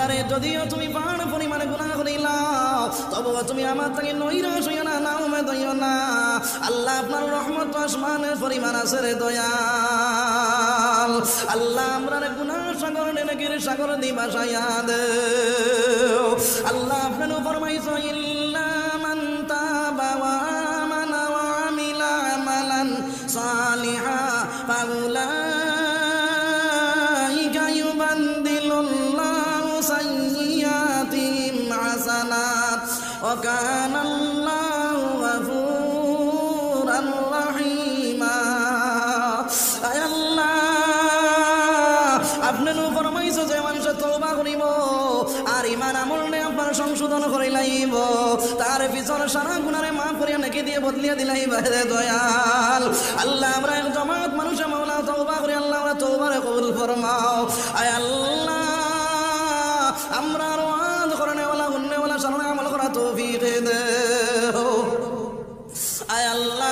মাওলারে যদিও তুমি পাহাড় পরিমাণে গুনাহ করিলাও তবুও তুমি আমার থেকে নৈরাশ হইও না, না উমেদ হইও না। আল্লাহ আপনার রহমত আসমানের পরিমাণ আছে রে দয়াল। আল্লাহ আমরার গুনাহ সাগর নেকির সাগর দিবা সায়াদ। আল্লাহ আপনার ফরমাইছো ইল্লা মান তাবা ওয়া আমানা ওয়া আমিলা আমালান সালিহা ফাউলাইকা ইউবাদদিলুল্লাহু সাইয়্যাতিহিম হাসানাত ওয়া কানা আল্লাহু গফুরান রহিমা। আয় আল্লাহ আপনি ফরমাইছো যে মানুষ তওবা করিব আর ঈমান আমল নে আপনার সংশোধন করে লাইব, তার পিছনে সারা গুনারে মাফ করিয়া নাকি দিয়ে বদলিয়া দিলাইবা রে দয়াল। আল্লাহ আমরা এক জামাত মানুষে মাওলা তওবা করি, আল্লাহ আমরা তওবারে কবুল ফরমাও। আয় আল্লাহ আমরা ওয়াজ করনে ওয়ালা গুন্নে ওয়ালা সারা আমল করা তৌফিক দে। আয় আল্লাহ